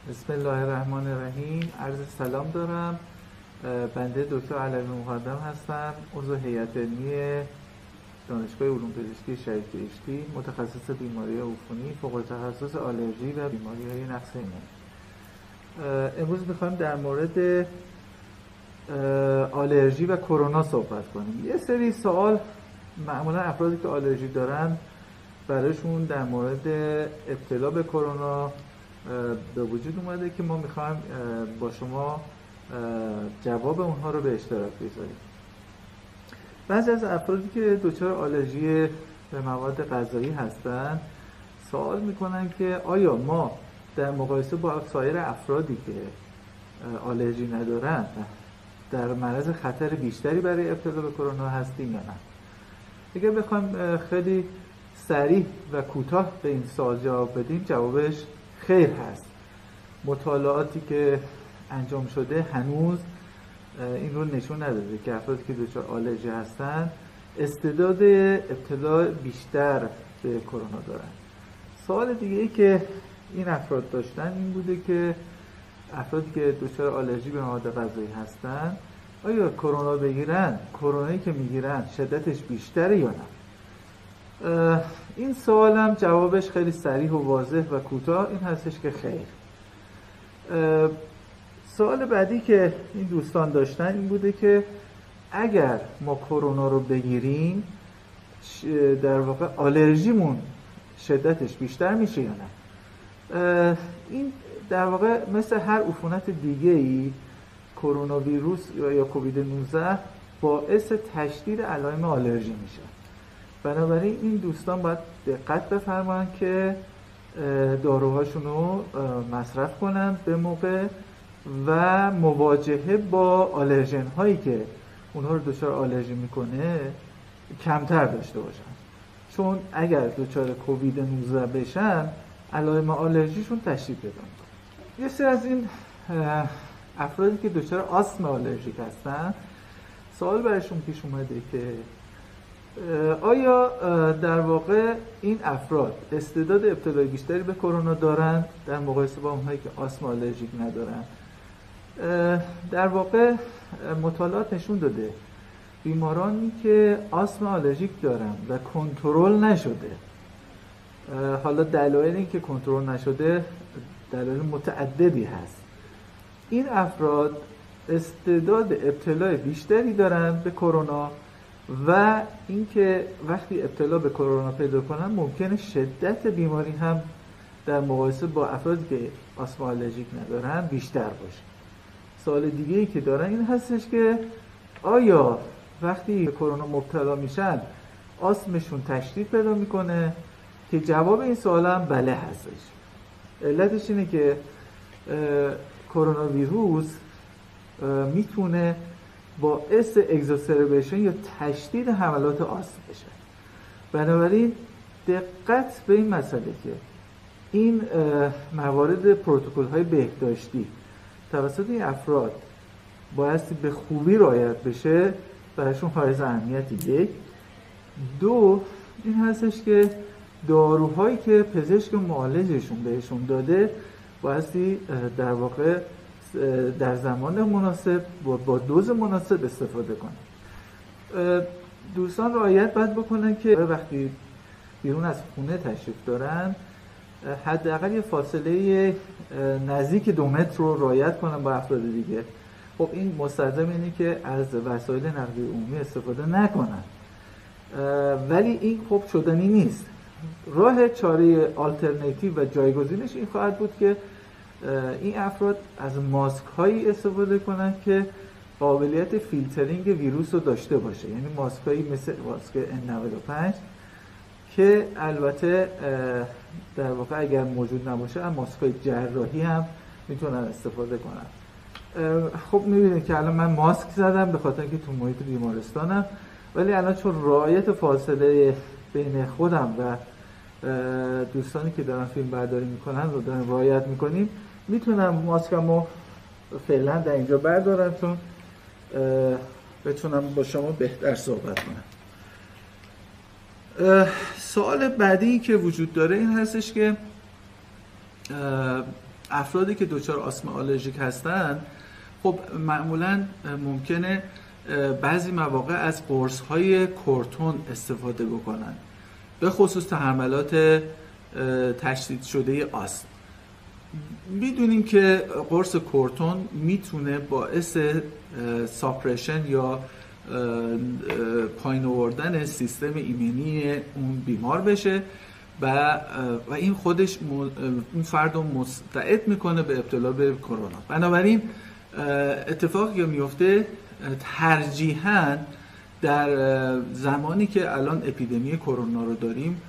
بسم الله الرحمن الرحیم. عرض سلام دارم. بنده دکتر علوی مقدم هستم، عضو هیئت علمی دانشگاه علوم پزشکی شهید بهشتی، متخصص بیماری عفونی، فوق تخصص آلرژی و بیماری‌های نقص ایمنی. امروز می‌خوایم در مورد آلرژی و کرونا صحبت کنیم. یه سری سوال معمولا افرادی که آلرژی دارن برایشون در مورد ابتلا به کرونا به وجود اومده که ما میخوایم با شما جواب اونها رو به اشتراک بذاریم. بعضی از افرادی که دچار آلرژی به مواد غذایی هستن سوال میکنن که آیا ما در مقایسه با سایر افرادی که آلرژی ندارن در معرض خطر بیشتری برای ابتلا به کرونا هستیم یا نه؟ اگر بخوایم خیلی سریع و کوتاه به این سوال جواب بدیم، جوابش خیر هست. مطالعاتی که انجام شده هنوز این رو نشون نداده که افرادی که دچار آلرژی هستن استعداد ابتلا بیشتر به کرونا دارن. سوال دیگه ای که این افراد داشتن این بوده که افرادی که دچار آلرژی به مواد غذایی هستن آیا کرونا بگیرن، کرونایی که میگیرن شدتش بیشتره یا نه؟ این سوال هم جوابش خیلی صریح و واضح و کوتاه این هستش که خیر. سوال بعدی که این دوستان داشتن این بوده که اگر ما کرونا رو بگیریم در واقع آلرژیمون شدتش بیشتر میشه یا نه؟ این در واقع مثل هر عفونت دیگه ای کرونا ویروس یا کووید 19 باعث تشدید علائم آلرژی میشه. بنابراین این دوستان باید دقت بفرمایند که داروهاشون رو مصرف کنند به موقع و مواجهه با آلرژن هایی که اونها رو دچار آلرژی میکنه کمتر داشته باشن، چون اگر دچار کووید 19 بشن علائم آلرژیشون تشدید پیدا میکنه. یه سری از این افرادی که دچار آسم آلرژیک هستن سوال برایشون پیش اومده که آیا در واقع این افراد استعداد ابتلای بیشتری به کرونا دارن در مقایسه با اونهایی که آسم آلرژیک ندارن؟ در واقع مطالعات نشون داده بیمارانی که آسم آلرژیک دارن و کنترل نشده، حالا دلایل این که کنترل نشده دلایل متعددی هست، این افراد استعداد ابتلای بیشتری دارن به کرونا و اینکه وقتی ابتلا به کرونا پیدا کنن ممکنه شدت بیماری هم در مقایسه با افرادی که آسم آلرژیک ندارن بیشتر باشه. سوال دیگه ای که دارن این هستش که آیا وقتی به کرونا مبتلا میشن آسمشون تشدید پیدا میکنه؟ که جواب این سوال هم بله هستش. علتش اینه که کرونا ویروس میتونه باعث اگزاسربیشن یا تشدید حملات آسم بشه. بنابراین دقت به این مسئله که این موارد پروتکل های بهداشتی توسط این افراد بایستی به خوبی رعایت بشه برایشون حائز اهمیت. یک. دو، این هستش که داروهایی که پزشک معالجشون بهشون داده بایستی در واقع در زمان مناسب با دوز مناسب استفاده کنن. دوستان رعایت باید بکنن که وقتی بیرون از خونه تشریف دارن حداقل یه فاصله نزدیک 2 متر رو رعایت کنن با افراد دیگه. خب این مستلزم اینه که از وسایل نقلیه عمومی استفاده نکنن، ولی این خب شدنی نیست. راه چاره آلترناتیو و جایگزینش این خواهد بود که این افراد از ماسک هایی استفاده کنن که قابلیت فیلترینگ ویروس رو داشته باشه، یعنی ماسک هایی مثل ماسک N95 که البته در واقع اگر موجود نباشه هم ماسک های جراحی هم میتونن استفاده کنن. خب میبینید که الان من ماسک زدم به خاطر اینکه تو محیط بیمارستانم، ولی الان چون رعایت فاصله بین خودم و دوستانی که دارن فیلم برداری میکنن رو دارن رعایت میکنیم میتونم ماسکمو فعلا در اینجا بردارم چون بتونم با شما بهتر صحبت کنم. سوال بعدی که وجود داره این هستش که افرادی که دچار آسم آلرژیک هستن خب معمولا ممکنه بعضی مواقع از قرص‌های کورتون استفاده بکنن، به خصوص تحملات تشدید شده آسم. میدونیم که قرص کورتون میتونه باعث ساپرشن یا پایین آوردن سیستم ایمنی اون بیمار بشه و این خودش اون فرد رو مستعد میکنه به ابتلا به کرونا. بنابراین اتفاقی که میفته ترجیحاً در زمانی که الان اپیدمی کرونا رو داریم